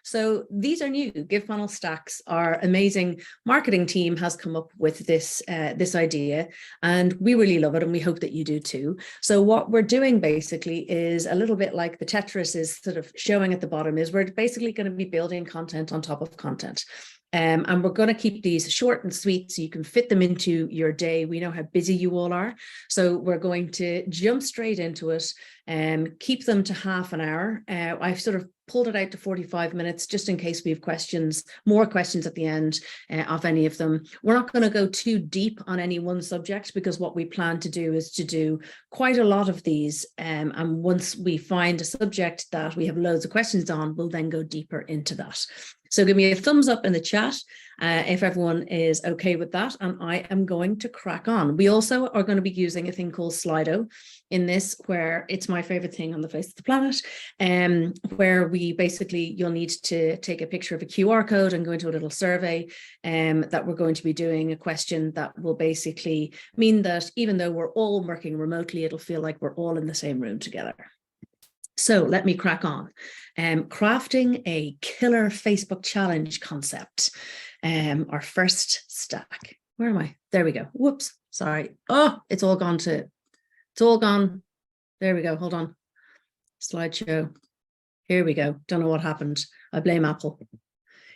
So these are new. GivePanel Stacks, our amazing marketing team has come up with this idea, and we really love it, and we hope that you do too. So what we're doing basically is a little bit like the Tetris is sort of showing at the bottom, is we're basically going to be building content on top of content. And we're going to keep these short and sweet so you can fit them into your day. We know how busy you all are. So we're going to jump straight into it and keep them to half an hour. I've sort of pulled it out to 45 minutes just in case we have questions, more questions at the end of any of them. We're not going to go too deep on any one subject, because what we plan to do is to do quite a lot of these. And once we find a subject that we have loads of questions on, we'll then go deeper into that. So give me a thumbs up in the chat if everyone is okay with that, and I am going to crack on. We also are going to be using a thing called Slido in this, where it's my favorite thing on the face of the planet, where we basically, you'll need to take a picture of a QR code and go into a little survey that we're going to be doing, a question that will basically mean that even though we're all working remotely, it'll feel like we're all in the same room together. So let me crack on. Crafting a killer Facebook challenge concept. Our first stack. Where am I? There we go. Whoops. Sorry. Oh, it's all gone. There we go. Hold on. Slideshow. Here we go. Don't know what happened. I blame Apple.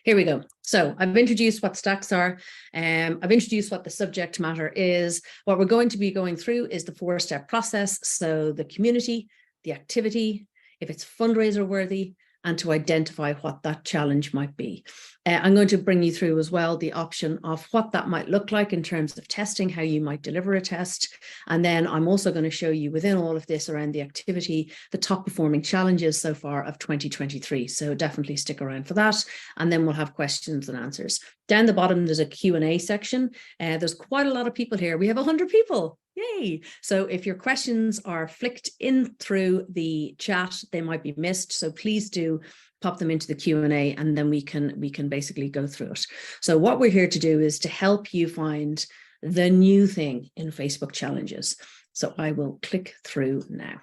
Here we go. So I've introduced what stacks are. I've introduced what the subject matter is. What we're going to be going through is the 4-step process. So the community, the activity, if it's fundraiser worthy, and to identify what that challenge might be. I'm going to bring you through as well the option of what that might look like in terms of testing, how you might deliver a test. And then I'm also going to show you within all of this around the activity, the top performing challenges so far of 2023. So definitely stick around for that. And then we'll have questions and answers. Down the bottom, there's a Q&A section. There's quite a lot of people here. We have 100 people. Yay. So if your questions are flicked in through the chat, they might be missed. So please do pop them into the Q&A, and then we can basically go through it. So what we're here to do is to help you find the new thing in Facebook challenges. So I will click through now.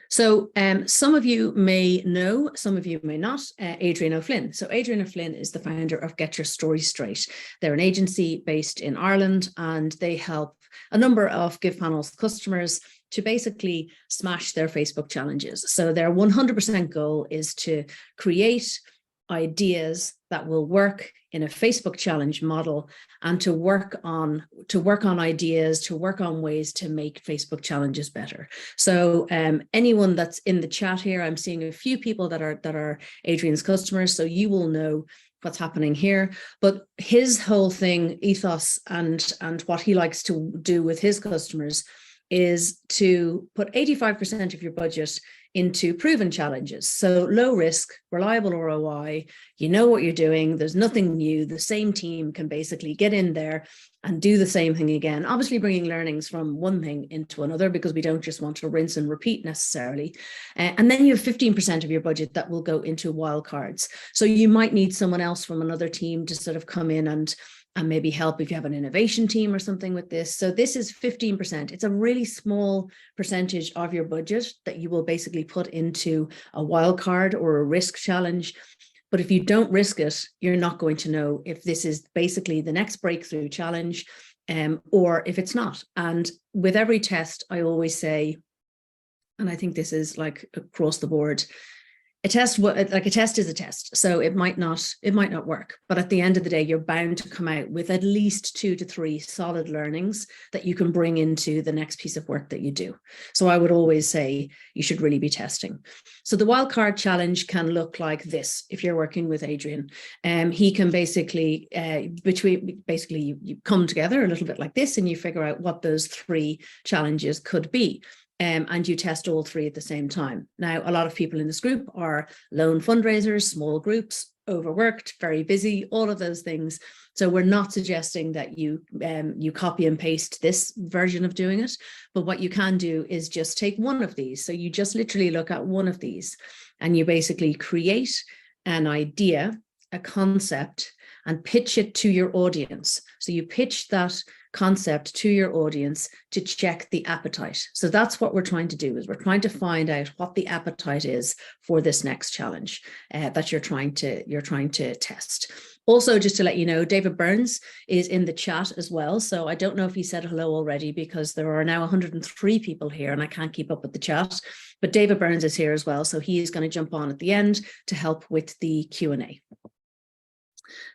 So some of you may know, some of you may not, Adrian O'Flynn. So Adrian O'Flynn is the founder of Get Your Story Straight. They're an agency based in Ireland, and they help a number of GivePanel's customers to basically smash their Facebook challenges. So their 100% goal is to create ideas that will work in a Facebook challenge model, and to work on ideas, to work on ways to make Facebook challenges better. So anyone that's in the chat here, I'm seeing a few people that are Adrian's customers, so you will know what's happening here. But his whole thing, ethos, and what he likes to do with his customers is to put 85% of your budget into proven challenges. So low risk, reliable ROI, you know what you're doing, there's nothing new, the same team can basically get in there and do the same thing again, obviously bringing learnings from one thing into another, because we don't just want to rinse and repeat necessarily. And then you have 15% of your budget that will go into wildcards. So you might need someone else from another team to sort of come in and maybe help if you have an innovation team or something with this. So this is 15%. It's a really small percentage of your budget that you will basically put into a wildcard or a risk challenge. But if you don't risk it, you're not going to know if this is basically the next breakthrough challenge or if it's not. And with every test, I always say, and I think this is like across the board, a test is a test. So it might not work, but at the end of the day, you're bound to come out with at least 2 to 3 solid learnings that you can bring into the next piece of work that you do. So I would always say you should really be testing. So the wildcard challenge can look like this. If you're working with Adrian, he can basically, you come together a little bit like this, and you figure out what those 3 challenges could be. And you test all 3 at the same time. Now, a lot of people in this group are lone fundraisers, small groups, overworked, very busy, all of those things. So we're not suggesting that you copy and paste this version of doing it, but what you can do is just take one of these. So you just literally look at one of these, and you basically create an idea, a concept, and pitch it to your audience. So you pitch that concept to your audience to check the appetite. So that's what we're trying to do, is we're trying to find out what the appetite is for this next challenge that you're trying to test. Also, just to let you know, David Burns is in the chat as well. So I don't know if he said hello already, because there are now 103 people here and I can't keep up with the chat. But David Burns is here as well. So he is going to jump on at the end to help with the Q&A.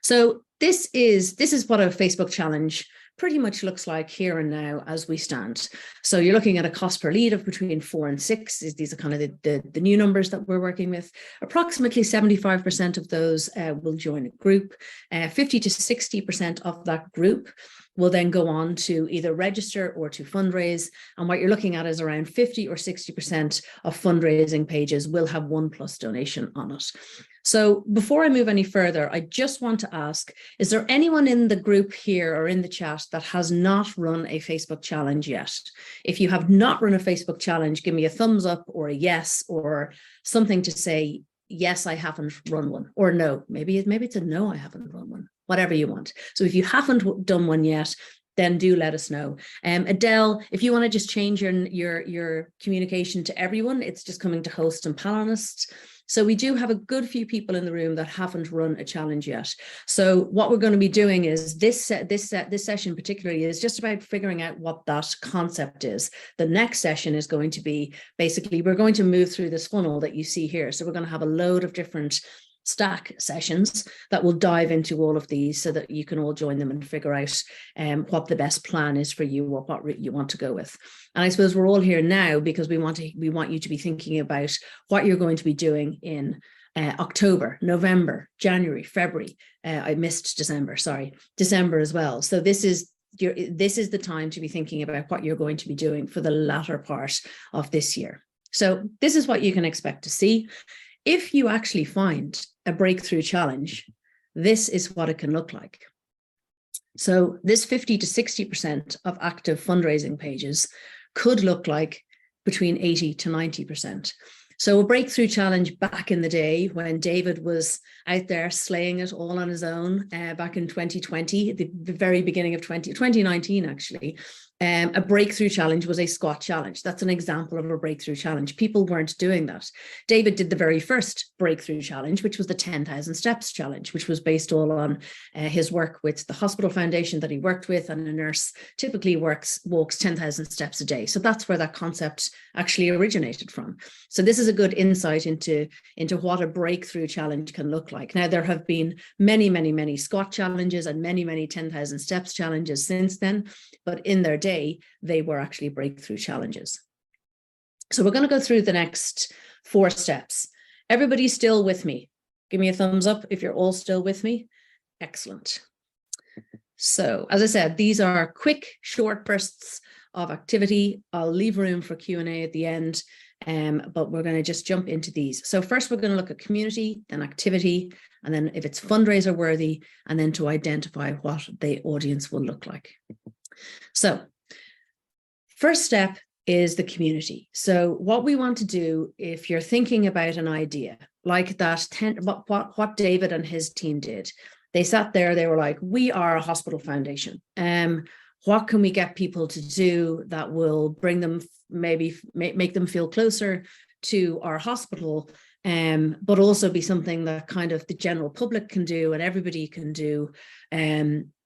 So this is what a Facebook challenge pretty much looks like here and now as we stand. So you're looking at a cost per lead of between 4 and 6. These are kind of the new numbers that we're working with. Approximately 75% of those will join a group. 50 to 60% of that group will then go on to either register or to fundraise. And what you're looking at is around 50 or 60% of fundraising pages will have 1+ donation on it. So before I move any further, I just want to ask, is there anyone in the group here or in the chat that has not run a Facebook challenge yet? If you have not run a Facebook challenge, give me a thumbs up or a yes, or something to say, yes, I haven't run one, or no, maybe it's a no, I haven't run one, whatever you want. So if you haven't done one yet, then do let us know. Adele, if you want to just change your communication to everyone, it's just coming to host and panelists. So we do have a good few people in the room that haven't run a challenge yet. So what we're going to be doing is this session particularly is just about figuring out what that concept is. The next session is going to be basically, we're going to move through this funnel that you see here. So we're going to have a load of different stack sessions that will dive into all of these so that you can all join them and figure out what the best plan is for you, or what route you want to go with. And I suppose we're all here now because we want you to be thinking about what you're going to be doing in October, November, January, February. I missed December, sorry, December as well. So this is the time to be thinking about what you're going to be doing for the latter part of this year. So this is what you can expect to see. If you actually find a breakthrough challenge, this is what it can look like. So this 50 to 60% of active fundraising pages could look like between 80 to 90%. So a breakthrough challenge back in the day when David was out there slaying it all on his own back in 2020, the very beginning of 2019 actually, a breakthrough challenge was a squat challenge. That's an example of a breakthrough challenge. People weren't doing that. David did the very first breakthrough challenge, which was the 10,000 steps challenge, which was based all on his work with the hospital foundation that he worked with, and a nurse typically walks 10,000 steps a day. So that's where that concept actually originated from. So this is a good insight into what a breakthrough challenge can look like. Now, there have been many squat challenges and many 10,000 steps challenges since then, but in their day, they were actually breakthrough challenges. So we're going to go through the next 4 steps. Everybody still with me? Give me a thumbs up if you're all still with me. Excellent. So as I said, these are quick, short bursts of activity. I'll leave room for Q&A at the end, but we're going to just jump into these. So first, we're going to look at community, then activity, and then if it's fundraiser worthy, and then to identify what the audience will look like. So first step is the community. So what we want to do, if you're thinking about an idea like that, what David and his team did, they sat there, they were like, we are a hospital foundation. What can we get people to do that will bring them, maybe make them feel closer to our hospital, but also be something that kind of the general public can do and everybody can do,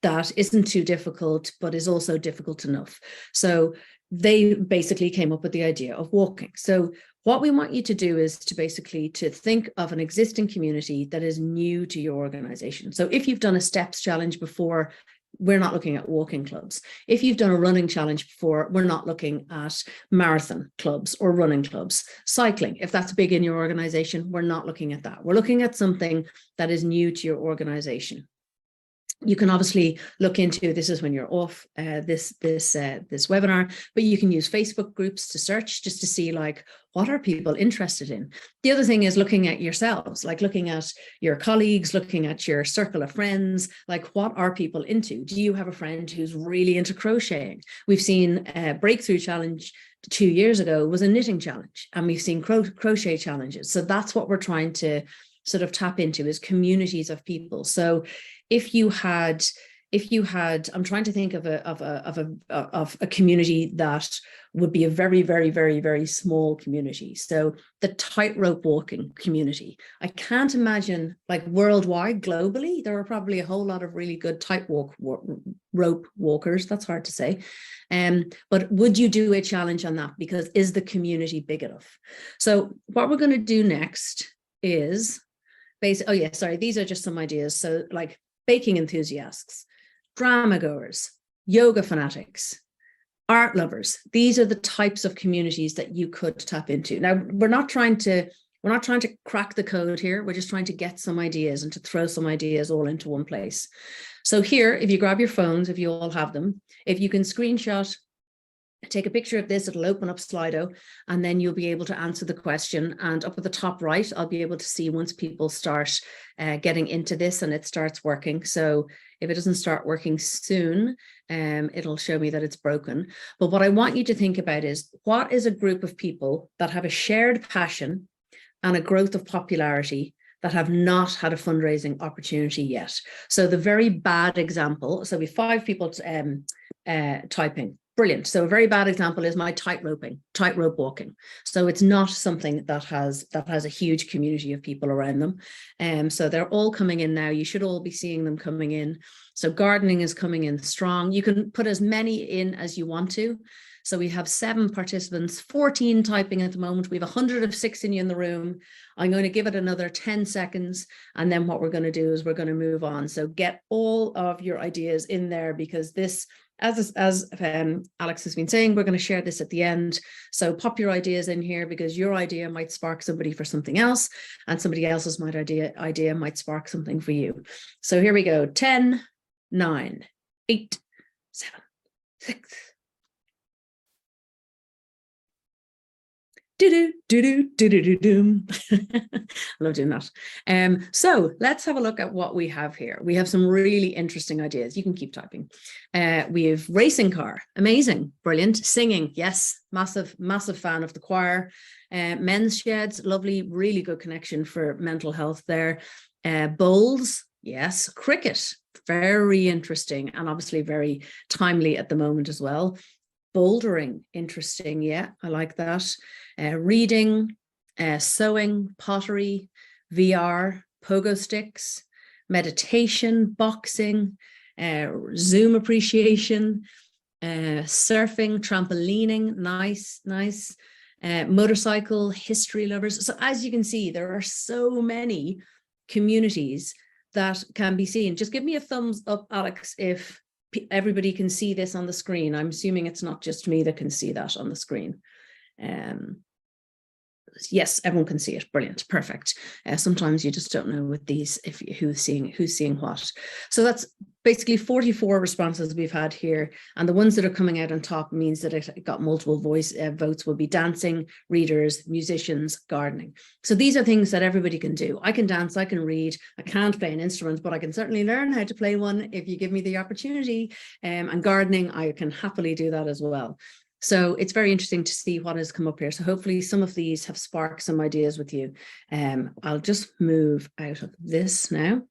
that isn't too difficult, but is also difficult enough. So they basically came up with the idea of walking. So what we want you to do is to basically to think of an existing community that is new to your organization. So if you've done a steps challenge before, we're not looking at walking clubs. If you've done a running challenge before, we're not looking at marathon clubs or running clubs. Cycling, if that's big in your organization, we're not looking at that. We're looking at something that is new to your organization. You can obviously look into, this is when you're off this webinar, but you can use Facebook groups to search just to see like, what are people interested in? The other thing is looking at yourselves, like looking at your colleagues, looking at your circle of friends, like what are people into? Do you have a friend who's really into crocheting? We've seen a breakthrough challenge 2 years ago was a knitting challenge, and we've seen crochet challenges. So that's what we're trying to sort of tap into, is communities of people. So if you had if you had, I'm trying to think of a community that would be a very, very, very, very small community. So the tightrope walking community. I can't imagine, like worldwide, globally, there are probably a whole lot of really good tightrope walkers. That's hard to say. But would you do a challenge on that? Because is the community big enough? So what we're going to do next is oh yeah, sorry, these are just some ideas. So like baking enthusiasts, drama goers, yoga fanatics, art lovers. These are the types of communities that you could tap into. Now, we're not trying to crack the code here. We're just trying to get some ideas and to throw some ideas all into one place. So here, if you grab your phones, if you all have them, if you can screenshot, take a picture of this, it'll open up Slido, and then you'll be able to answer the question. And up at the top right, I'll be able to see once people start getting into this and it starts working. So if it doesn't start working soon, it'll show me that it's broken. But what I want you to think about is, what is a group of people that have a shared passion and a growth of popularity that have not had a fundraising opportunity yet? So the very bad example, so we have 5 people typing. Brilliant. So a very bad example is my tightrope walking. So it's not something that has a huge community of people around them. So they're all coming in now. You should all be seeing them coming in. So gardening is coming in strong. You can put as many in as you want to. So we have 7 participants, 14 typing at the moment. We have 106 in the room. I'm going to give it another 10 seconds. And then what we're going to do is we're going to move on. So get all of your ideas in there, because this, as Alex has been saying, we're going to share this at the end. So pop your ideas in here, because your idea might spark somebody for something else, and somebody else's idea might spark something for you. So here we go. 10, 9, 8, 7, 6. I love doing that. So let's have a look at what we have here. We have some really interesting ideas. You can keep typing. We have racing car, amazing, brilliant. Singing, yes, massive fan of the choir. Men's sheds, lovely, really good connection for mental health there. Bowls, yes. Cricket, very interesting, and obviously very timely at the moment as well. Bouldering, interesting, yeah, I like that. Reading, sewing, pottery, VR, pogo sticks, meditation, boxing, Zoom appreciation, surfing, trampolining, nice. Motorcycle, history lovers. So as you can see, there are so many communities that can be seen. Just give me a thumbs up, Alex, if everybody can see this on the screen. I'm assuming it's not just me that can see that on the screen. Yes, everyone can see it. Brilliant, perfect. Sometimes you just don't know with these who's seeing what. So that's basically 44 responses we've had here, and the ones that are coming out on top means that it got multiple votes. Will be dancing, readers, musicians, gardening. So these are things that everybody can do. I can dance, I can read, I can't play an instrument, but I can certainly learn how to play one if you give me the opportunity. And gardening, I can happily do that as well. So it's very interesting to see what has come up here. So hopefully some of these have sparked some ideas with you. I'll just move out of this now.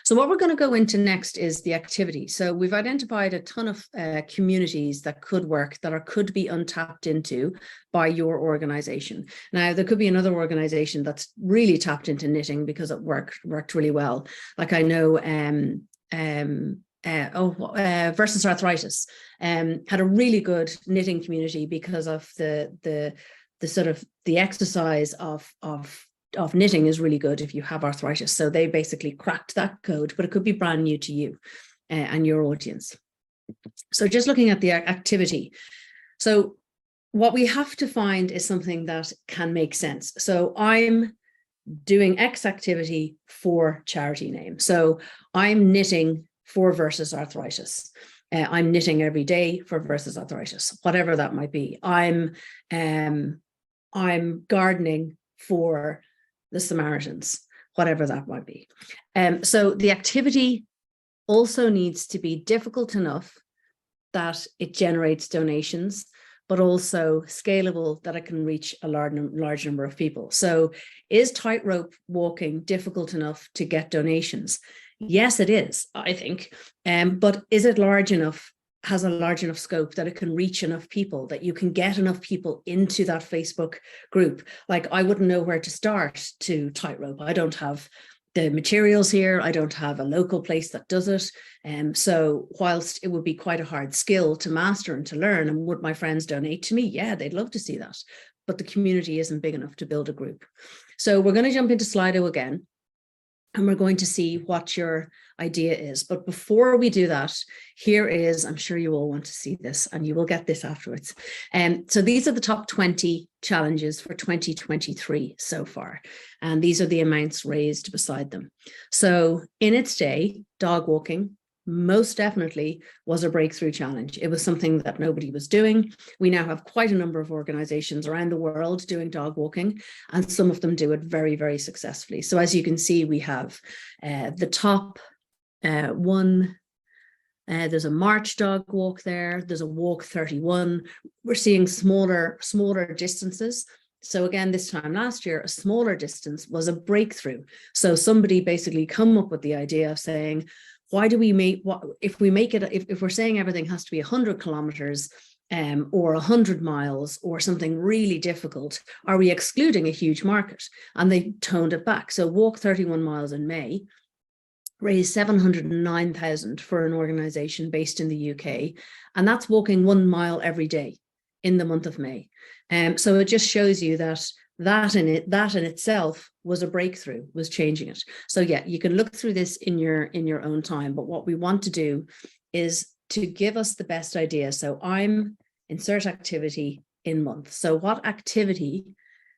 So what we're going to go into next is the activity. So we've identified a ton of communities that could work, that could be untapped into by your organization. Now, there could be another organization that's really tapped into knitting because it worked really well. Like I know Versus Arthritis had a really good knitting community because of the sort of the exercise of knitting is really good if you have arthritis. So they basically cracked that code, but it could be brand new to you and your audience. So just looking at the activity. So what we have to find is something that can make sense. So I'm doing X activity for charity name. So I'm knitting for Versus Arthritis. I'm knitting every day for Versus Arthritis, whatever that might be. I'm gardening for the Samaritans, whatever that might be. So the activity also needs to be difficult enough that it generates donations, but also scalable that it can reach a large number of people. So is tightrope walking difficult enough to get donations? Yes, it is, I think. But is it large enough? Has a large enough scope that it can reach enough people, that you can get enough people into that Facebook group? Like, I wouldn't know where to start to tightrope. I don't have the materials here. I don't have a local place that does it. So whilst it would be quite a hard skill to master and to learn, and would my friends donate to me? Yeah, they'd love to see that. But the community isn't big enough to build a group. So we're going to jump into Slido again, and we're going to see what your idea is. But before we do that, here is, I'm sure you all want to see this, and you will get this afterwards. So these are the top 20 challenges for 2023 so far. And these are the amounts raised beside them. So in its day, dog walking most definitely was a breakthrough challenge. It was something that nobody was doing. We now have quite a number of organizations around the world doing dog walking, and some of them do it very, very successfully. So as you can see, we have the top one. There's a March dog walk there. There's a walk 31. We're seeing smaller distances. So again, this time last year, a smaller distance was a breakthrough. So somebody basically come up with the idea of saying, why do we make what if we make it, if we're saying everything has to be 100 kilometers or 100 miles or something really difficult, are we excluding a huge market? And they toned it back. So walk 31 miles in May raised 709,000 for an organization based in the UK. And that's walking 1 mile every day in the month of May. So it just shows you that in itself was a breakthrough, was changing it. So yeah, you can look through this in your own time, but what we want to do is to give us the best idea. So I'm insert activity in month. So what activity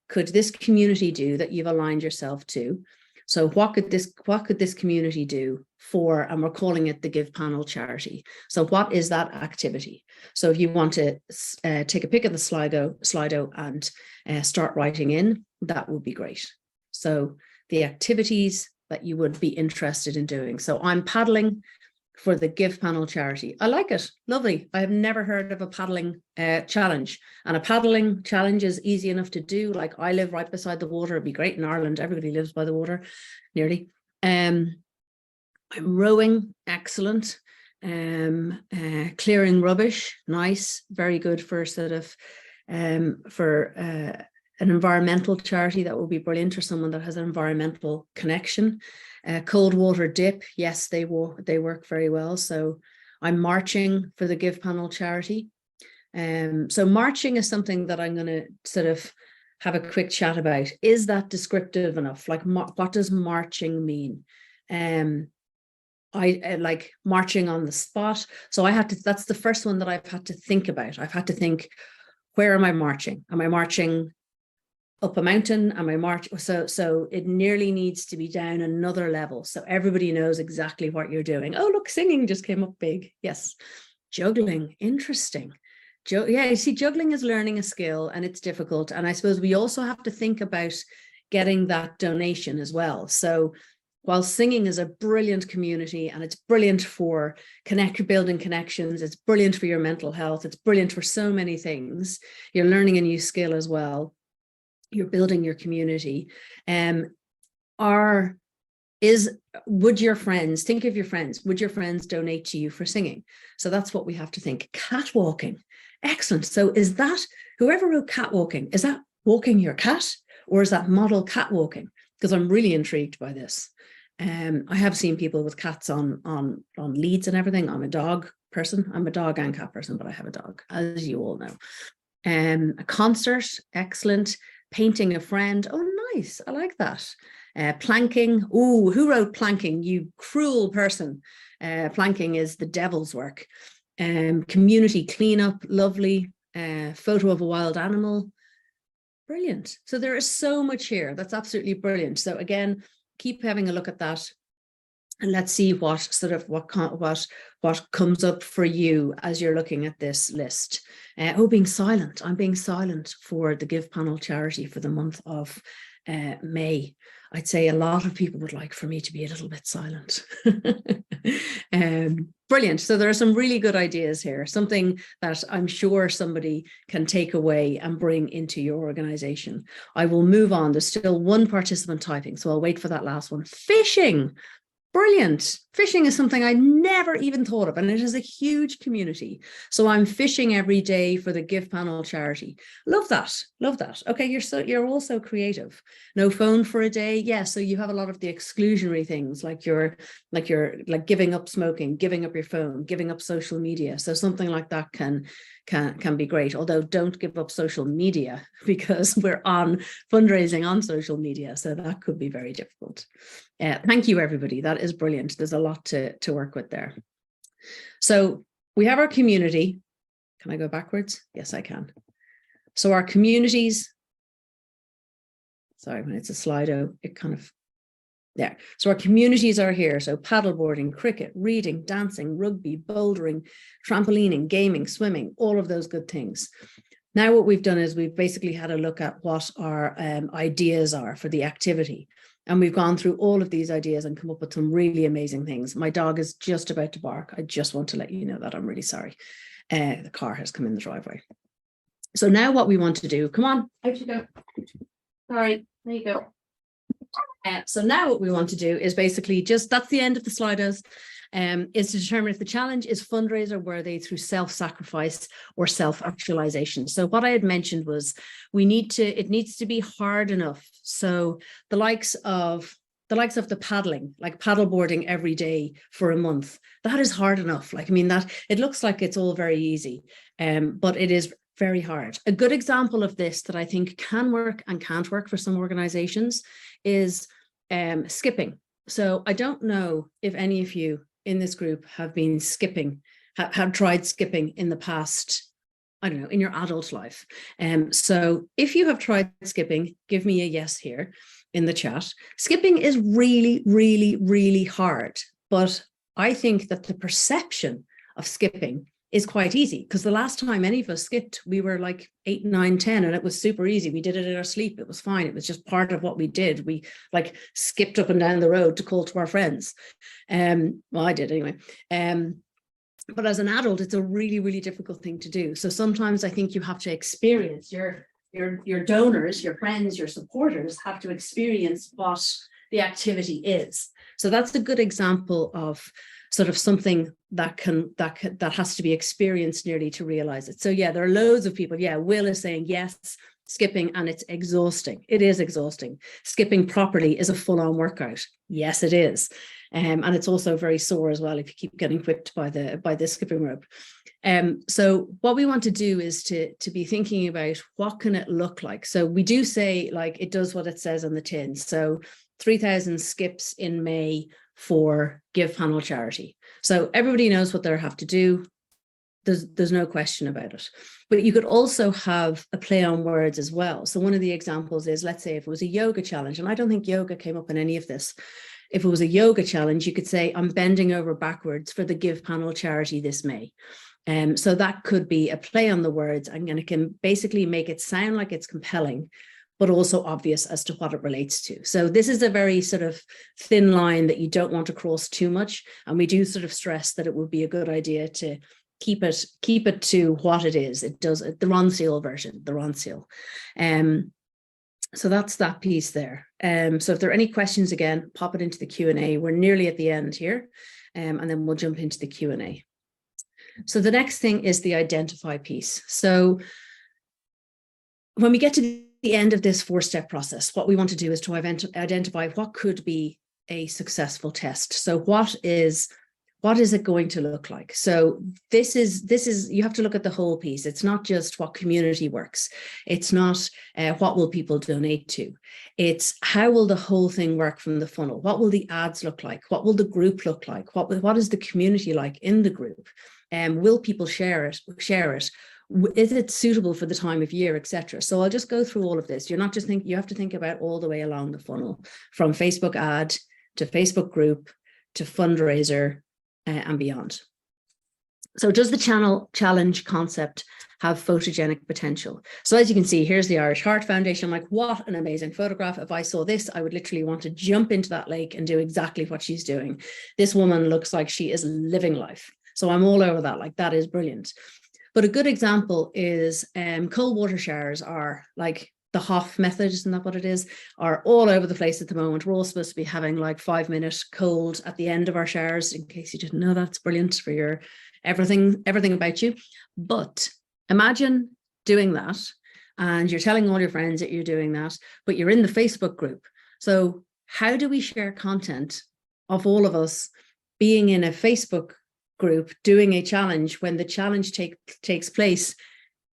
could this community do that you've aligned yourself to? So what could this community do for, and we're calling it the GivePanel charity. So what is that activity? So if you want to take a pic of the Slido and start writing in, that would be great. So the activities that you would be interested in doing. So I'm paddling for the GivePanel charity. I like it. Lovely. I have never heard of a paddling challenge. And a paddling challenge is easy enough to do. Like, I live right beside the water. It'd be great in Ireland. Everybody lives by the water, nearly. I'm rowing. Excellent. Clearing rubbish. Nice. Very good for sort of for an environmental charity. That would be brilliant, or someone that has an environmental connection. Cold water dip, yes, they work very well. So I'm marching for the GivePanel charity. So marching is something that I'm going to sort of have a quick chat about. Is that descriptive enough? Like, what does marching mean? I like marching on the spot. So that's the first one that I've had to think about. I've had to think, where am I marching? Am I marching up a mountain? Am I marching? So it nearly needs to be down another level, so everybody knows exactly what you're doing. Oh, look, singing just came up big. Yes. Juggling, interesting. Yeah, you see, juggling is learning a skill, and it's difficult. And I suppose we also have to think about getting that donation as well. So while singing is a brilliant community, and it's brilliant for building connections, it's brilliant for your mental health, it's brilliant for so many things, you're learning a new skill as well, you're building your community. Would your friends, think of your friends, would your friends donate to you for singing? So that's what we have to think. Catwalking, excellent. So is that, whoever wrote catwalking, is that walking your cat, or is that model catwalking? Because I'm really intrigued by this. I have seen people with cats on leads and everything. I'm a dog person. I'm a dog and cat person, but I have a dog, as you all know. A concert, excellent. Painting a friend. Oh, nice. I like that. Planking. Oh, who wrote planking? You cruel person. Planking is the devil's work. Community cleanup. Lovely. Photo of a wild animal. Brilliant. So there is so much here. That's absolutely brilliant. So again, keep having a look at that, and let's see what comes up for you as you're looking at this list. Being silent. I'm being silent for the GivePanel charity for the month of May. I'd say a lot of people would like for me to be a little bit silent. Brilliant. So there are some really good ideas here, something that I'm sure somebody can take away and bring into your organization. I will move on. There's still one participant typing, so I'll wait for that last one. Fishing. Brilliant. Fishing is something I never even thought of, and it is a huge community. So I'm fishing every day for the GivePanel charity. Love that. Love that. Okay, you're also creative. No phone for a day. Yeah, so you have a lot of the exclusionary things like giving up smoking, giving up your phone, giving up social media. So something like that can be great. Although don't give up social media, because we're on fundraising on social media. So that could be very difficult. Thank you, everybody. That is brilliant. There's a lot to work with there. So we have our community. Can I go backwards? Yes, I can. So our communities, sorry, when it's a Slido, it kind of, there. So our communities are here. So paddleboarding, cricket, reading, dancing, rugby, bouldering, trampolining, gaming, swimming, all of those good things. Now what we've done is we've basically had a look at what our ideas are for the activity. And we've gone through all of these ideas and come up with some really amazing things. My dog is just about to bark. I just want to let you know that. I'm really sorry. The car has come in the driveway. So now what we want to do, come on, out you go. All right, there you go. So now what we want to do is basically that's the end of the Slidos. Is to determine if the challenge is fundraiser worthy through self-sacrifice or self-actualization. So what I had mentioned was it needs to be hard enough. So the likes of the paddling, like paddleboarding every day for a month, that is hard enough. Like, I mean, that it looks like it's all very easy, but it is very hard. A good example of this that I think can work and can't work for some organizations is skipping. So I don't know if any of you in this group have been skipping, have tried skipping in the past, I don't know, in your adult life. So if you have tried skipping, give me a yes here in the chat. Skipping is really, really, really hard. But I think that the perception of skipping is quite easy, because the last time any of us skipped, we were like 8, 9, 10, and it was super easy. We did it in our sleep. It was fine. It was just part of what we did. We like skipped up and down the road to call to our friends. Well, I did anyway. But as an adult, it's a really, really difficult thing to do. So sometimes I think you have to experience your donors, your friends, your supporters have to experience what the activity is. So that's a good example of sort of something that has to be experienced nearly to realize it. So yeah, there are loads of people. Yeah, Will is saying yes, skipping, and it's exhausting. It is exhausting. Skipping properly is a full-on workout. Yes, it is. And it's also very sore as well if you keep getting whipped by the skipping rope. So what we want to do is to be thinking about what can it look like. So we do say like it does what it says on the tin. So 3,000 skips in May for GivePanel charity. So everybody knows what they have to do. There's no question about it. But you could also have a play on words as well. So one of the examples is, let's say if it was a yoga challenge, and I don't think yoga came up in any of this. If it was a yoga challenge, you could say, I'm bending over backwards for the GivePanel charity this May. So that could be a play on the words, and it can basically make it sound like it's compelling, but also obvious as to what it relates to. So this is a very sort of thin line that you don't want to cross too much. And we do sort of stress that it would be a good idea to keep it to what it is. It does the Ron Seal version, the Ron Seal. So that's that piece there. So if there are any questions, again, pop it into the Q&A. We're nearly at the end here, and then we'll jump into the Q&A. So the next thing is the identify piece. So when we get to the end of this 4-step process, what we want to do is to identify what could be a successful test. So what is it going to look like? So this is you have to look at the whole piece. It's not just what community works. It's not what will people donate to. It's how will the whole thing work from the funnel? What will the ads look like? What will the group look like? What is the community like in the group? Will people share it? Is it suitable for the time of year, etc.? So I'll just go through all of this. You have to think about all the way along the funnel, from Facebook ad to Facebook group to fundraiser and beyond. So does the challenge concept have photogenic potential? So as you can see, here's the Irish Heart Foundation. I'm like, what an amazing photograph. If I saw this, I would literally want to jump into that lake and do exactly what she's doing. This woman looks like she is living life. So I'm all over that. Like, that is brilliant. But a good example is cold water showers are like the Hoff method, isn't that what it is, are all over the place at the moment. We're all supposed to be having like 5-minute cold at the end of our showers. In case you didn't know, that's brilliant for your everything about you. But imagine doing that and you're telling all your friends that you're doing that, but you're in the Facebook group. So how do we share content of all of us being in a Facebook group doing a challenge when the challenge takes place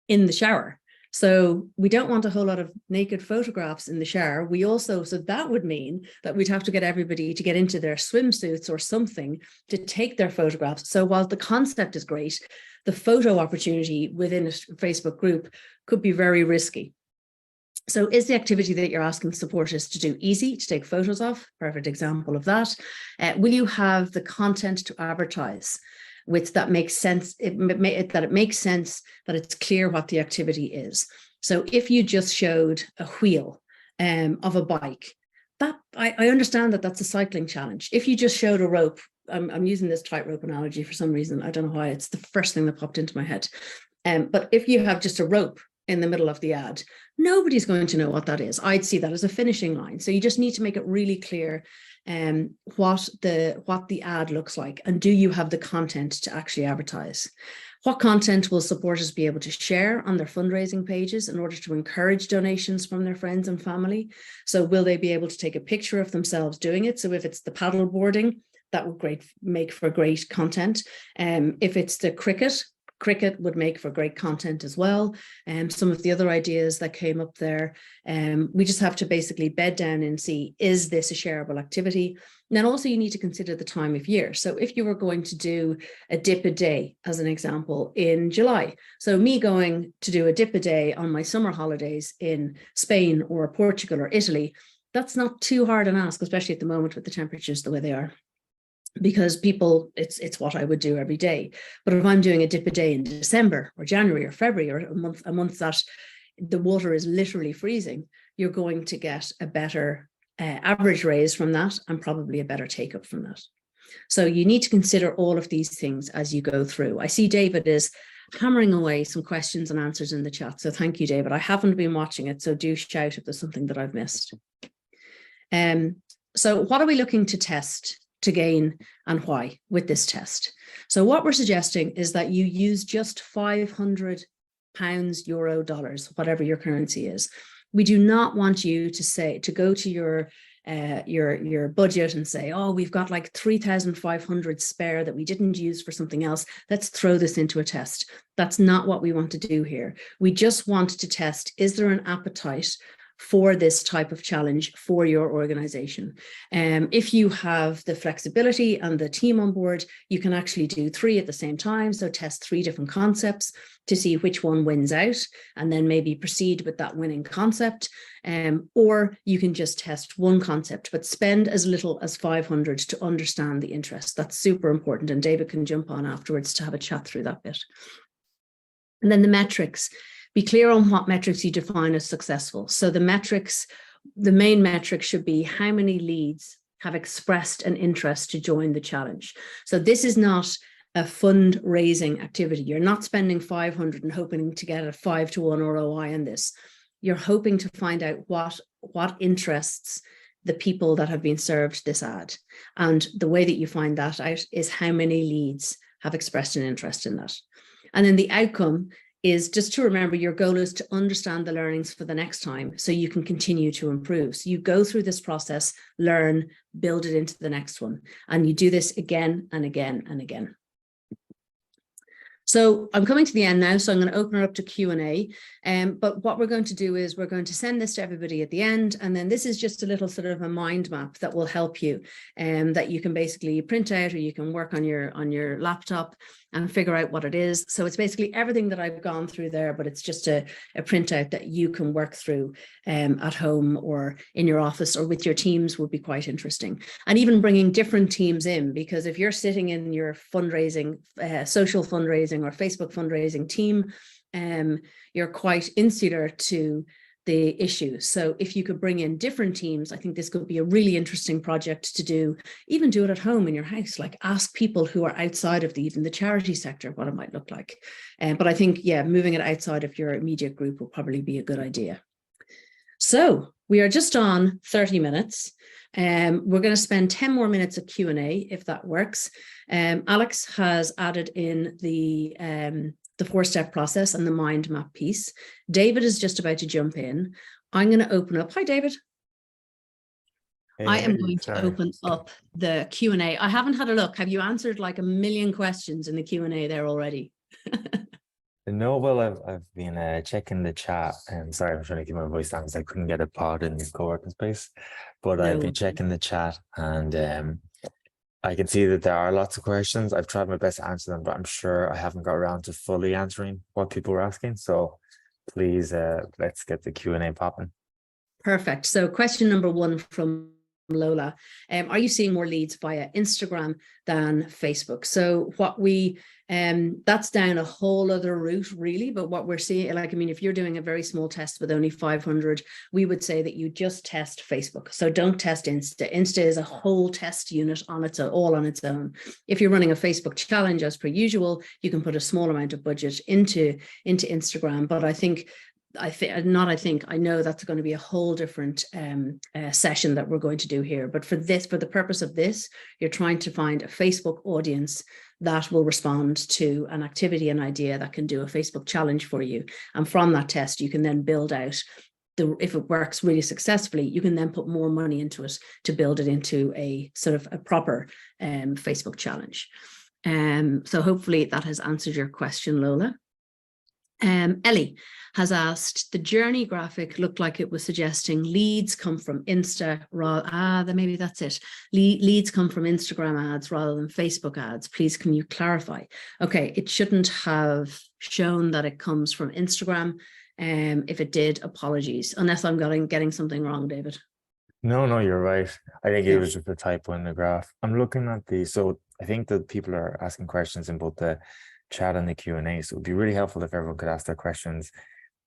in the shower? So we don't want a whole lot of naked photographs in the shower. So that would mean that we'd have to get everybody to get into their swimsuits or something to take their photographs. So while the concept is great, the photo opportunity within a Facebook group could be very risky. So is the activity that you're asking supporters to do easy to take photos of? Perfect example of that. Will you have the content to advertise? That makes sense, that it makes sense, that it's clear what the activity is. So if you just showed a wheel of a bike, that I understand that that's a cycling challenge. If you just showed a rope, I'm using this tightrope analogy for some reason. I don't know why, it's the first thing that popped into my head. But if you have just a rope in the middle of the ad, nobody's going to know what that is. I'd see that as a finishing line. So you just need to make it really clear what the ad looks like, and do you have the content to actually advertise? What content will supporters be able to share on their fundraising pages in order to encourage donations from their friends and family? So will they be able to take a picture of themselves doing it? So if it's the paddle boarding, that would make for great content. If it's the cricket would make for great content as well. Some of the other ideas that came up there, we just have to basically bed down and see, is this a shareable activity? And then also you need to consider the time of year. So if you were going to do a dip a day, as an example, in July, so me going to do a dip a day on my summer holidays in Spain or Portugal or Italy, that's not too hard an ask, especially at the moment with the temperatures the way they are. Because people, it's what I would do every day. But if I'm doing a dip a day in December or January or February or a month that the water is literally freezing, you're going to get a better average raise from that, and probably a better take up from that. So you need to consider all of these things as you go through. I see David is hammering away some questions and answers in the chat. So thank you, David. I haven't been watching it, so do shout if there's something that I've missed. So what are we looking to test, to gain, and why with this test? So what we're suggesting is that you use just £500, euro, dollars, whatever your currency is. We do not want you to go to your budget and say, oh, we've got like 3,500 spare that we didn't use for something else. Let's throw this into a test. That's not what we want to do here. We just want to test, is there an appetite for this type of challenge for your organization? If you have the flexibility and the team on board, you can actually do 3 at the same time. So test 3 different concepts to see which one wins out, and then maybe proceed with that winning concept. Or you can just test one concept, but spend as little as 500 to understand the interest. That's super important. And David can jump on afterwards to have a chat through that bit. And then the metrics. Be clear on what metrics you define as successful. So the main metric should be how many leads have expressed an interest to join the challenge. So this is not a fundraising activity. You're not spending 500 and hoping to get a 5-to-1 ROI on this. You're hoping to find out what interests the people that have been served this ad. And the way that you find that out is how many leads have expressed an interest in that. And then the outcome is just to remember, your goal is to understand the learnings for the next time so you can continue to improve. So you go through this process, learn, build it into the next one. And you do this again and again and again. So I'm coming to the end now, so I'm going to open it up to Q&A. But what we're going to do is we're going to send this to everybody at the end. And then this is just a little sort of a mind map that will help you, that you can basically print out, or you can work on your laptop and figure out what it is. So it's basically everything that I've gone through there, but it's just a printout that you can work through at home or in your office or with your teams would be quite interesting. And even bringing different teams in, because if you're sitting in your fundraising, social fundraising or Facebook fundraising team, you're quite insular to the issue. So if you could bring in different teams, I think this could be a really interesting project to do. Even do it at home in your house, like ask people who are outside of even the charity sector what it might look like. But I think, yeah, moving it outside of your immediate group will probably be a good idea. So we are just on 30 minutes. We're going to spend 10 more minutes of Q&A if that works. Alex has added in the 4-step process and the mind map piece. David is just about to jump in. I'm going to open up. Hi, David. I am going to open up the Q&A. I haven't had a look. Have you answered like a million questions in the Q&A there already? No, well, I've been checking the chat, and sorry, I'm trying to keep my voice down because I couldn't get a pod in the co-working space, but I've been checking the chat, and I can see that there are lots of questions. I've tried my best to answer them, but I'm sure I haven't got around to fully answering what people were asking. So please, let's get the Q&A popping. Perfect. So question number 1 from Lola, are you seeing more leads via Instagram than Facebook? So what we that's down a whole other route really, but what we're seeing, like, I mean, if you're doing a very small test with only 500, we would say that you just test Facebook. So don't test Insta. Insta is a whole test unit on its own, all on its own. If you're running a Facebook challenge as per usual, you can put a small amount of budget into Instagram, but I know that's going to be a whole different session that we're going to do here. But for the purpose of this, you're trying to find a Facebook audience that will respond to an activity, an idea that can do a Facebook challenge for you. And from that test, you can then build out if it works really successfully, you can then put more money into it to build it into a sort of a proper Facebook challenge. So hopefully that has answered your question, Lola. Ellie has asked, the journey graphic looked like it was suggesting leads come from Insta, then maybe that's it. Leads come from Instagram ads rather than Facebook ads. Please, can you clarify? Okay, it shouldn't have shown that it comes from Instagram. If it did, apologies, unless I'm getting something wrong, David. No, you're right. I think it was just a typo in the graph. I'm looking at so I think that people are asking questions in both the chat and the Q&A, so it'd be really helpful if everyone could ask their questions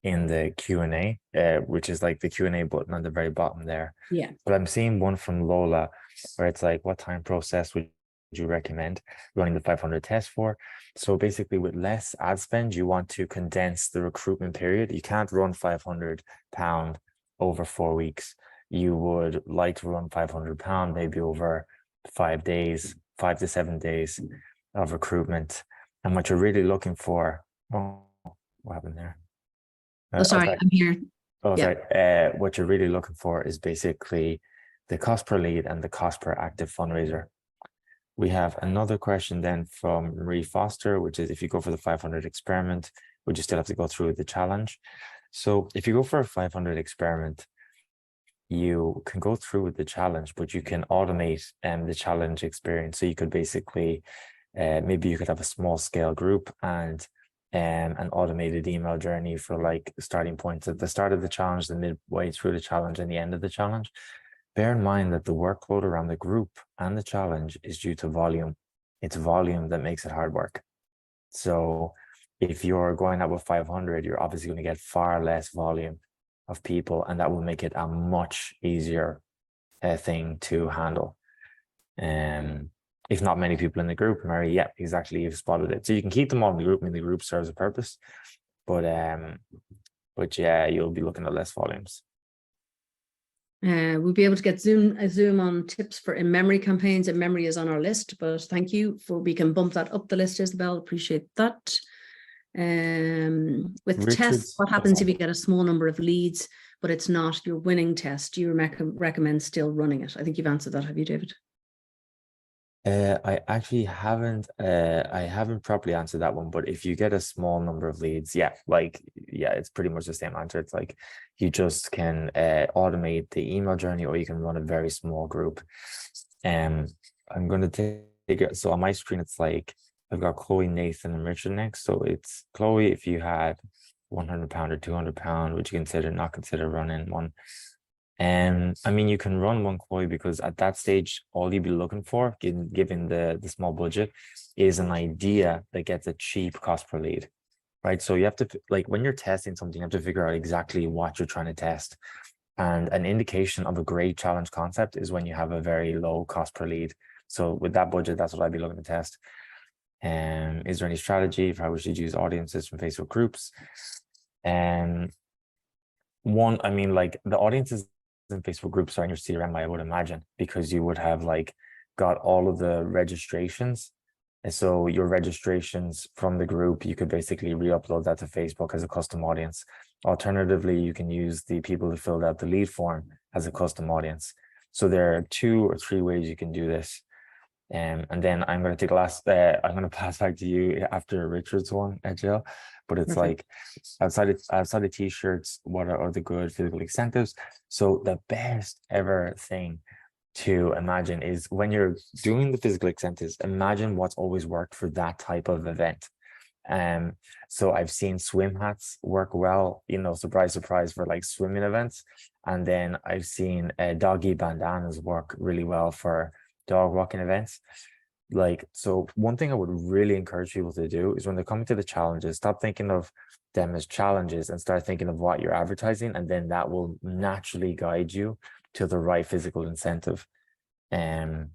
in the Q&A, which is like the Q&A button on the very bottom there. Yeah. But I'm seeing one from Lola where it's like, what time process would you recommend running the 500 test for? So basically, with less ad spend, you want to condense the recruitment period. You can't run £500 over 4 weeks. You would like to run £500 maybe over 5 days, 5 to 7 days of recruitment. And what you're really looking for, what happened there? Sorry, I'm here. Sorry. What you're really looking for is basically the cost per lead and the cost per active fundraiser. We have another question then from Marie Foster, which is, if you go for the 500 experiment, would you still have to go through the challenge? So if you go for a 500 experiment, you can go through with the challenge, but you can automate the challenge experience. So you could basically, maybe you could have a small scale group and an automated email journey for like starting points at the start of the challenge, the midway through the challenge, and the end of the challenge. Bear in mind that the workload around the group and the challenge is due to volume. It's volume that makes it hard work. So if you're going out with 500, you're obviously going to get far less volume of people, and that will make it a much easier thing to handle. If not many people in the group, Mary, yeah, exactly, you've spotted it. So you can keep them all in the group. I mean, the group serves a purpose, but yeah, you'll be looking at less volumes. We'll be able to get Zoom on tips for in-memory campaigns. In-memory is on our list, but thank you we can bump that up the list, Isabel. Appreciate that. With Richard, tests, what happens if you get a small number of leads, but it's not your winning test? Do you recommend still running it? I think you've answered that, have you, David? I actually haven't. I haven't properly answered that one. But if you get a small number of leads, yeah, it's pretty much the same answer. It's like you just can automate the email journey, or you can run a very small group. I'm going to take it. So on my screen, it's like I've got Chloe, Nathan, and Richard next. So it's Chloe, if you had £100 or £200, would you not consider running one? I mean, you can run one Chloe, because at that stage, all you'd be looking for, given the small budget, is an idea that gets a cheap cost per lead, right? So you have to, like, when you're testing something, you have to figure out exactly what you're trying to test. And an indication of a great challenge concept is when you have a very low cost per lead. So with that budget, that's what I'd be looking to test. Is there any strategy for how we should use audiences from Facebook groups? one, I mean, like the audiences in Facebook groups are in your CRM, I would imagine, because you would have like got all of the registrations. And so your registrations from the group, you could basically re-upload that to Facebook as a custom audience. Alternatively, you can use the people who filled out the lead form as a custom audience. So there are 2 or 3 ways you can do this. And then I'm going to take the last, I'm going to pass back to you after Richard's one, Jill. But it's Perfect. like outside of t-shirts, what are the good physical incentives? So the best ever thing to imagine is when you're doing the physical incentives, imagine what's always worked for that type of event. So I've seen swim hats work well, you know, surprise, surprise, for like swimming events. And then I've seen doggy bandanas work really well for dog walking events. Like, so one thing I would really encourage people to do is when they come to the challenges, stop thinking of them as challenges and start thinking of what you're advertising, and then that will naturally guide you to the right physical incentive. And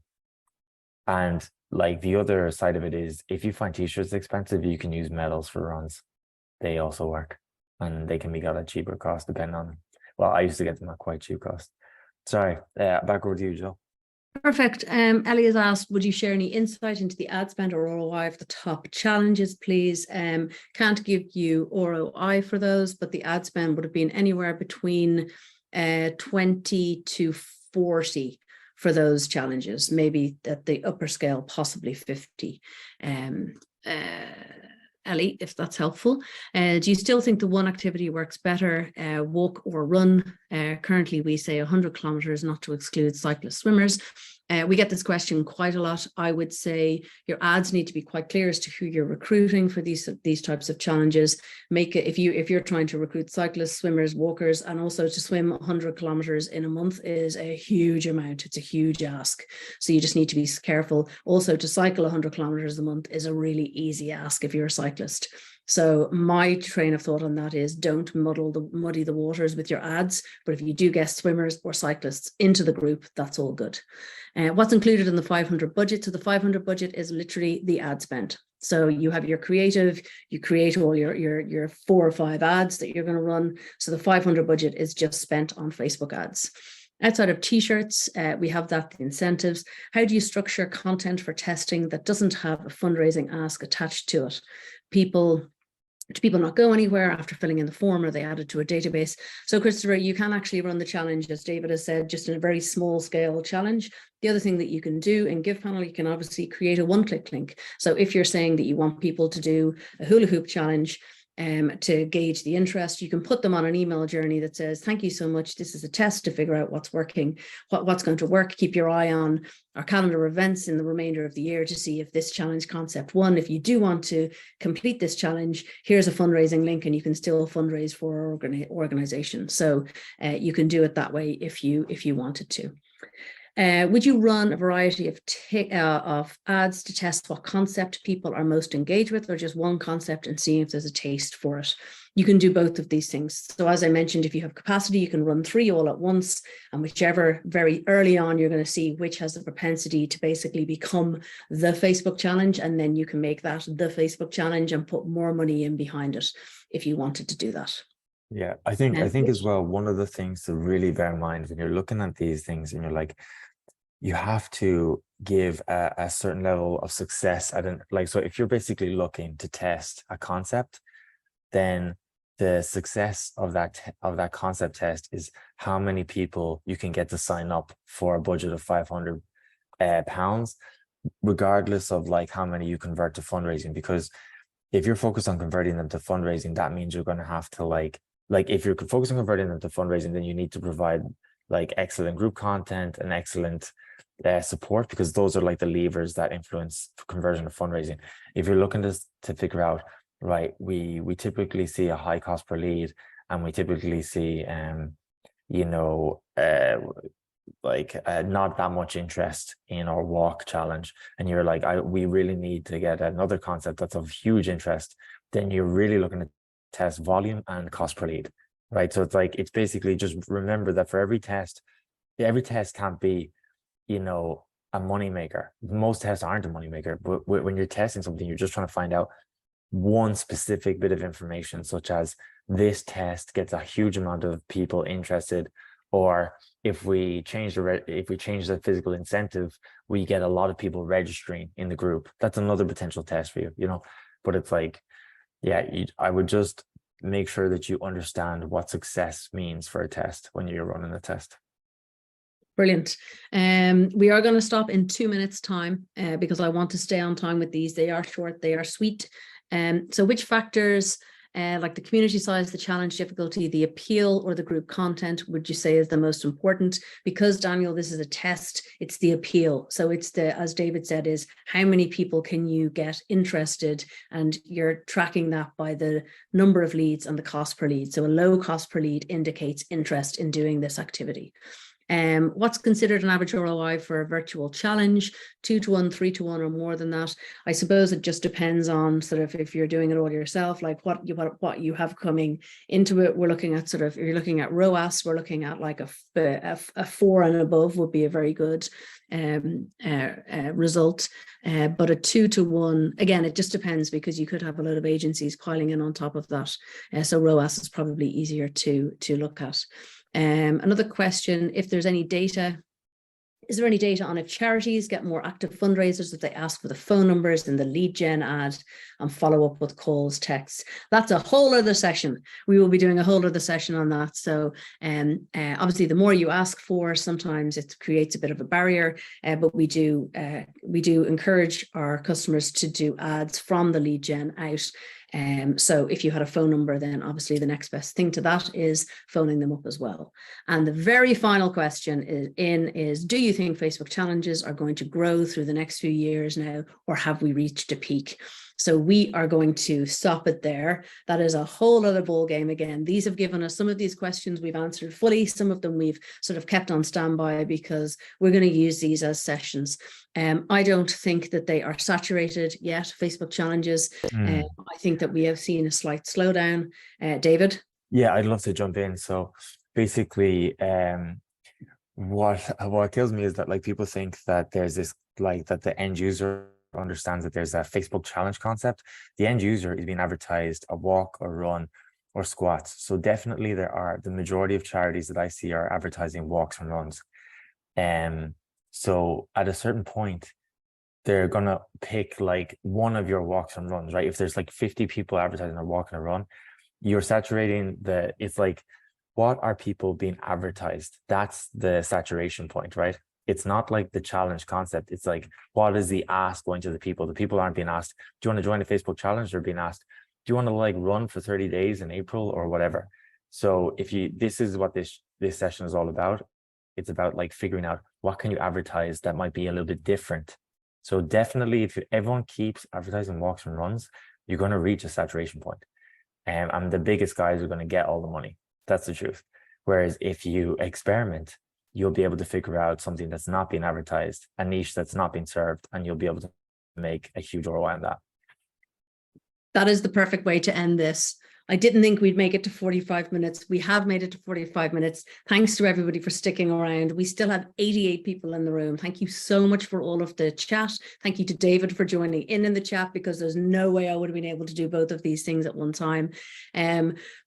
like the other side of it is, if you find t-shirts expensive, you can use medals for runs. They also work, and they can be got at cheaper cost depending on, well, I used to get them at quite cheap cost. Sorry, back over to you, Joe. Perfect. Ellie has asked, would you share any insight into the ad spend or ROI of the top challenges, please? Can't give you ROI for those, but the ad spend would have been anywhere between 20 to 40 for those challenges, maybe at the upper scale, possibly 50. Ellie, if that's helpful. Do you still think the one activity works better, walk or run? Currently, we say 100 kilometers, not to exclude cyclist swimmers. We get this question quite a lot. I would say your ads need to be quite clear as to who you're recruiting for these types of challenges. Make it, if you're trying to recruit cyclists, swimmers, walkers, and also to swim 100 kilometers in a month is a huge amount. It's a huge ask. So you just need to be careful. Also, to cycle 100 kilometers a month is a really easy ask if you're a cyclist. So my train of thought on that is don't muddy the waters with your ads. But if you do get swimmers or cyclists into the group, that's all good. What's included in the 500 budget? So the 500 budget is literally the ad spend. So you have your creative, you create all your 4 or 5 ads that you're going to run. So the 500 budget is just spent on Facebook ads. Outside of t-shirts, we have that, the incentives. How do you structure content for testing that doesn't have a fundraising ask attached to it? Do people not go anywhere after filling in the form, or they add it to a database? So Christopher, you can actually run the challenge, as David has said, just in a very small scale challenge. The other thing that you can do in GivePanel, you can obviously create a one-click link. So if you're saying that you want people to do a hula hoop challenge, to gauge the interest, you can put them on an email journey that says, thank you so much. This is a test to figure out what's working, what's going to work. Keep your eye on our calendar events in the remainder of the year to see if this challenge concept won. If you do want to complete this challenge, here's a fundraising link, and you can still fundraise for our organization. So you can do it that way if you wanted to. Would you run a variety of ads to test what concept people are most engaged with, or just one concept and see if there's a taste for it? You can do both of these things. So as I mentioned, if you have capacity, you can run 3 all at once, and whichever very early on, you're going to see which has the propensity to basically become the Facebook challenge. And then you can make that the Facebook challenge and put more money in behind it if you wanted to do that. Yeah, I think as well, one of the things to really bear in mind when you're looking at these things and you're like, you have to give a certain level of success at so if you're basically looking to test a concept, then the success of that concept test is how many people you can get to sign up for a budget of 500 pounds, regardless of like how many you convert to fundraising. Because if you're focused on converting them to fundraising, that means you're going to have to like if you're focused on converting them to fundraising, then you need to provide like excellent group content and excellent support, because those are like the levers that influence conversion of fundraising. If you're looking to figure out, right, we typically see a high cost per lead, and we typically see not that much interest in our walk challenge, and you're like, we really need to get another concept that's of huge interest, then you're really looking to test volume and cost per lead, right? So it's basically just remember that for every test can't be a money maker. Most tests aren't a money maker, but when you're testing something, you're just trying to find out one specific bit of information, such as this test gets a huge amount of people interested, or if we change the physical incentive, we get a lot of people registering in the group. That's another potential test for you, you know. But it's like, yeah, I would just make sure that you understand what success means for a test when you're running a test. Brilliant. We are going to stop in 2 minutes time because I want to stay on time with these. They are short, they are sweet. So which factors, like the community size, the challenge difficulty, the appeal, or the group content, would you say is the most important? Because Daniel, this is a test, it's the appeal. So it's the, as David said, is how many people can you get interested, and you're tracking that by the number of leads and the cost per lead. So a low cost per lead indicates interest in doing this activity. What's considered an average ROI for a virtual challenge? 2 to 1, 3 to 1, or more than that? I suppose it just depends on sort of if you're doing it all yourself, like what you have coming into it. We're looking at sort of, if you're looking at ROAS, we're looking at like a 4 and above would be a very good result. But a 2 to 1, again, it just depends, because you could have a lot of agencies piling in on top of that. So ROAS is probably easier to look at. Another question, if there's any data, is there any data on if charities get more active fundraisers if they ask for the phone numbers in the lead gen ad and follow up with calls, texts? That's a whole other session. We will be doing a whole other session on that. So obviously the more you ask for, sometimes it creates a bit of a barrier, but we do encourage our customers to do ads from the lead gen out. So if you had a phone number, then obviously the next best thing to that is phoning them up as well. And the very final question is, do you think Facebook challenges are going to grow through the next few years now, or have we reached a peak? So we are going to stop it there. That is a whole other ball game again. These have given us some of these questions we've answered fully. Some of them we've sort of kept on standby because we're going to use these as sessions. I don't think that they are saturated yet, Facebook challenges. I think that we have seen a slight slowdown. David? Yeah, I'd love to jump in. So basically, what kills me is that like people think that there's this, like that the end user understands that there's a Facebook challenge concept. The end user is being advertised a walk or run or squats. So definitely the majority of charities that I see are advertising walks and runs. So at a certain point, they're gonna pick like one of your walks and runs, right? If there's like 50 people advertising a walk and a run, you're saturating it's like, what are people being advertised? That's the saturation point, right? It's not like the challenge concept. It's like, what is the ask going to the people? The people aren't being asked, do you want to join a Facebook challenge? They're being asked, do you want to like run for 30 days in April or whatever? So this is what this session is all about. It's about like figuring out what can you advertise that might be a little bit different. So definitely, if everyone keeps advertising walks and runs, you're going to reach a saturation point. And the biggest guys are going to get all the money. That's the truth. Whereas if you experiment, you'll be able to figure out something that's not being advertised, a niche that's not being served, and you'll be able to make a huge ROI on that. That is the perfect way to end this. I didn't think we'd make it to 45 minutes. We have made it to 45 minutes. Thanks to everybody for sticking around. We still have 88 people in the room. Thank you so much for all of the chat. Thank you to David for joining in the chat, because there's no way I would have been able to do both of these things at one time.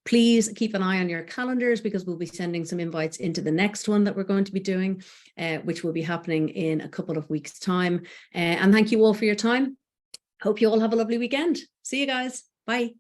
Please keep an eye on your calendars, because we'll be sending some invites into the next one that we're going to be doing, which will be happening in a couple of weeks' time. And thank you all for your time. Hope you all have a lovely weekend. See you guys. Bye.